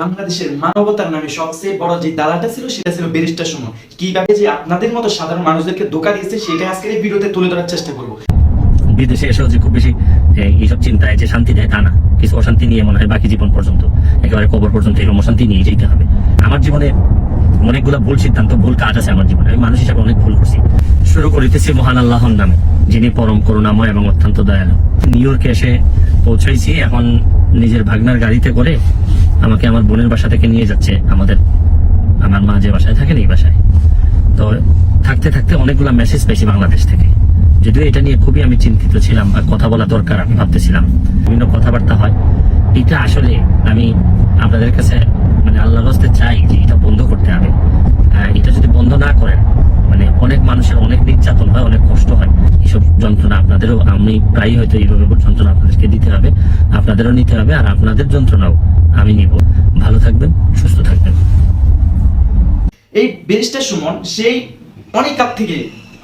বাংলাদেশের মানবতার নামে সবচেয়ে বড় যে দালালটা ছিল সেটা ছিল ব্যারিস্টার সুমন। কিভাবে যে আপনাদের মতো সাধারণ মানুষদেরকে ধোঁকা দিয়েছে সেটা আজকের এই ভিডিওতে তুলে ধরার চেষ্টা করব। বিদেশে এসেও যে খুব বেশি এইসব চিন্তায় যে শান্তি দেয় তা না, কিছু অশান্তি নিয়ে মনে হয় বাকি জীবন পর্যন্ত, একেবারে কবর পর্যন্ত এরকম অশান্তি নিয়ে যেতে হবে। আমার জীবনে অনেকগুলো ভুল সিদ্ধান্ত, ভুল কাজ আছে আমার জীবনে, আমি মানুষ হিসাবে অনেক ভুল করছি। শুরু করিতেছি মহান আল্লাহর নামে, যিনি পরম করুণাময় এবং অত্যন্ত দয়ালু। নিউ ইয়র্কে এসে পৌঁছেছি, এখন নিজের ভাগনার গাড়িতে করে আমাকে আমার বোনের বাসা থেকে নিয়ে যাচ্ছে আমার মা যে বাসায় থাকেন এই বাসায়। তো থাকতে থাকতে অনেকগুলো মেসেজ পেয়েছি বাংলাদেশ থেকে, যদিও এটা নিয়ে খুবই আমি চিন্তিত ছিলাম বা কথা বলা দরকার আমি ভাবতেছিলাম। বিভিন্ন কথাবার্তা হয়, এটা আসলে আমি আপনাদের কাছে মানে আল্লাহর রাস্তায় চাই যে এটা বন্ধ করতে হবে। এটা যদি বন্ধ না করেন মানে অনেক মানুষের অনেক নির্যাতন হয়, অনেক কষ্ট হয়। এইসব যন্ত্রণা আপনাদেরও, আমি প্রায় হয়তো এইভাবে যন্ত্রণা আপনাদেরকে দিতে হবে, আপনাদেরও নিতে হবে, আর আপনাদের যন্ত্রণাও আমি নিব। ভালো থাকবেন, সুস্থ থাকবেন। এই ব্যারিস্টার সুমন সেই অনেক কাল থেকে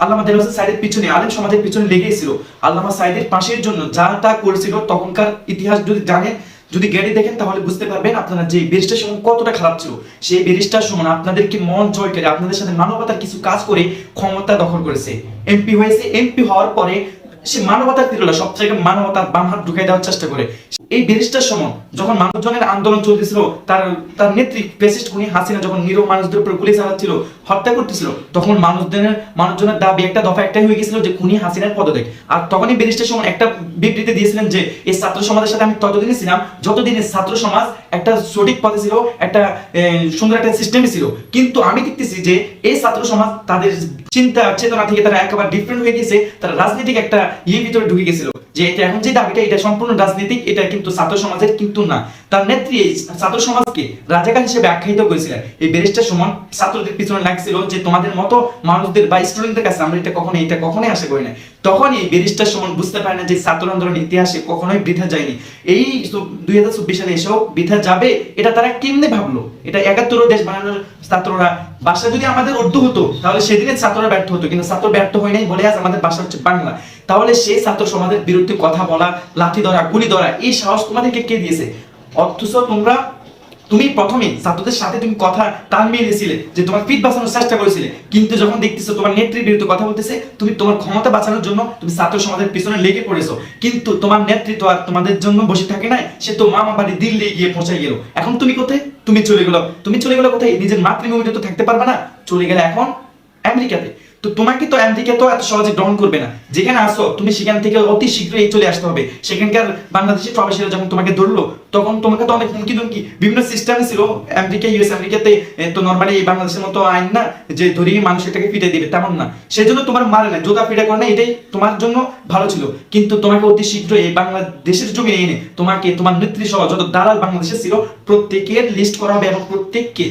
আল্লামা দেলোয়ার হোসেন সাঈদের পিছনে, আলেম সমাজের পিছনে লেগেছিল। আল্লামা সাঈদের পাশের জন্য যা তা করেছিল, তখনকার ইতিহাস যদি জানেন, যদি গেড়ে দেখেন তাহলে বুঝতে পারবেন আপনারা যে ব্যারিস্টার সুমন কতটা খারাপ ছিল। সেই ব্যারিস্টার সুমন আপনাদেরকে মন জয় করে, আপনাদের সাথে মানবতার কিছু কাজ করে ক্ষমতা দখল করেছে, এমপি হয়েছে। এমপি হওয়ার পরে সে মানবতার তিরলা সব জায়গায় মানবতার বাম হাত ঢুকাই দেওয়ার চেষ্টা করে। এই ব্যারিস্টার সুমন যখন মানুষজনের আন্দোলন চলতেছিল, তার নেত্রী ফ্যাসিস্ট খুনি হাসিনা যখন নিরীহ মানুষদের উপর গুলি চালাচ্ছিল, হত্যা করতেছিল, তখন মানুষজনের দাবি একটা দফা একটাই হয়ে গেছিল যে খুনি হাসিনার পদত্যাগ। আর তখনই ব্যারিস্টার সুমন একটা বিবৃতি দিয়েছিলেন যে এই ছাত্র সমাজের সাথে আমি ততদিনই ছিলাম যতদিন ছাত্র সমাজ একটা সঠিক পথে ছিল, একটা সুন্দর একটা সিস্টেমে ছিল। কিন্তু আমি দেখতেছি যে এই ছাত্র সমাজ তাদের চিন্তা চেতনা থেকে তারা একেবারে ডিফারেন্ট হয়ে গেছে, তারা রাজনৈতিক একটা ভিতরে ঢুকে গেছিল যে এটা এখন যে দাবিটা এটা সম্পূর্ণ রাজনৈতিক, এটা কিন্তু ছাত্র সমাজের কিন্তু না। তার নেত্রী এই ছাত্র সমাজকে রাজাকার হিসেবে আখ্যায়িত করেছিলেন। এই ব্যারিস্টার সুমন ছাত্রদের পিছনে লাগছিল যে তোমাদের মতো মানুষদের বা স্টুডেন্টদের কাছে আমরা এটা কখনোই আশা করি না। তখন এই ব্যারিস্টার সুমন বুঝতে পারে না যে ছাত্র আন্দোলন ইতিহাসে কখনোই বৃথা যায়নি। এই 2024 সালে এসেও বৃথা যাবে এটা তারা কেমনে ভাবলো? এটা 71 দেশ বানানোর ছাত্ররা, ভাষা যদি আমাদের উর্দু হতো তাহলে সেদিনে ছাত্ররা ব্যর্থ হতো, কিন্তু ছাত্র ব্যর্থ হয় নাই বলে আজ আমাদের ভাষা হচ্ছে বাংলা। তাহলে সেই ছাত্র সমাজের বিরুদ্ধে কথা বলা, লাঠি ধরা, গুলি ধরা, এই সাহস তোমাদেরকে কে দিয়েছে? অথচ তুমি প্রথমে ছাত্রদের সাথে তুমি কথা তাল মিলিয়েছিলে, যে তোমার ফিট বাঁচানোর চেষ্টা করেছিলে, কিন্তু যখন দেখতেছো তোমার নেত্রীর বিরুদ্ধে কথা বলতেছে, তুমি তোমার ক্ষমতা বাঁচানোর জন্য তুমি ছাত্র সমাজের পিছনে লেগে পড়েছো। কিন্তু তোমার নেত্রী তো আর তোমাদের জন্য বসে থাকে না, সে তো মামা বাড়ি দিল্লি গিয়ে পৌঁছে গেল। এখন তুমি কোথায়? তুমি চলে গেলো কোথায়? নিজের মাতৃভূমিতে তো থাকতে পারবে না, চলে গেলে এখন আমেরিকাতে। তো তোমাকে তো আমেরিকা তো এত সহজে গ্রহণ করবে না। যেখানে আসো তুমি সেখান থেকে অতি শীঘ্রই চলে আসতে হবে। সেখানকার বাংলাদেশের প্রবাসীরা যখন তোমাকে ধরলো, তখন তোমাকে তো অনেক হুমকি দুমকি বিভিন্ন সিস্টেমে ছিল। আমেরিকাতে তো নরমালি বাংলাদেশের মতো আইন না যে ধরিয়ে মানুষ এটাকে ফিটে দিবে, তেমন না। সেজন্য তোমার মারে না, জোতা ফিটে করে না, এটাই তোমার জন্য ভালো ছিল। কিন্তু তোমাকে অতি শীঘ্রই এই বাংলাদেশের জমিনে এনে তোমাকে তোমার নেত্রী সহ যত দালাল বাংলাদেশে ছিল প্রত্যেকের লিস্ট করা হবে এবং প্রত্যেককে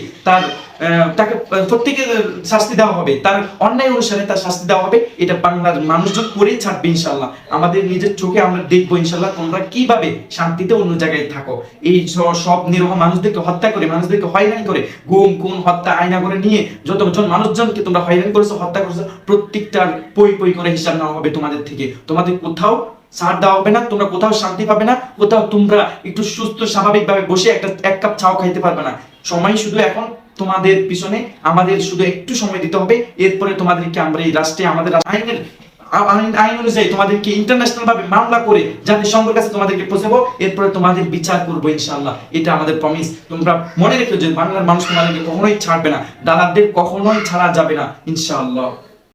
তাকে প্রত্যেকের শাস্তি দেওয়া হবে, তার অন্যায় অনুসারে তার শাস্তি দেওয়া হবে। এটা বাংলার মানুষজন করেই ছাড়বে ইনশাল্লাহ। আমাদের নিজের চোখে আমরা দেখবো ইনশাল্লাহ তোমরা কিভাবে শান্তিতে অন্য জায়গায় থাকো। এই সব নিরহ মানুষদেরকে হত্যা করে, মানুষদেরকে হয়রানি করে, গুম খুন হত্যা আয়না করে নিয়ে যতজন মানুষজনকে তোমরা হয়রানি করেছো, হত্যা করেছো, প্রত্যেকটার পই করে হিসাব নেওয়া হবে তোমাদের থেকে। তোমাদের কোথাও ছাড় দেওয়া হবে না, তোমরা কোথাও শান্তি পাবে না, কোথাও তোমরা একটু সুস্থ স্বাভাবিকভাবে বসে এক কাপ চাও খাইতে পারবে না। সময় শুধু এখন তোমাদের পিছনে, আমাদের শুধু একটু সময় দিতে হবে। এরপরে তোমাদেরকে আমরা এই রাষ্ট্রে আমাদের আইন অনুযায়ী তোমাদেরকে ইন্টারন্যাশনাল ভাবে মামলা করে জাতিসংঘের কাছে তোমাদেরকে পৌঁছাবো। এরপরে তোমাদের বিচার করবো ইনশাআল্লাহ। এটা আমাদের প্রমিস। তোমরা মনে রেখো যে বাংলার মানুষ তোমাদেরকে কখনোই ছাড়বে না, দালালদের কখনোই ছাড়া যাবে না ইনশাআল্লাহ।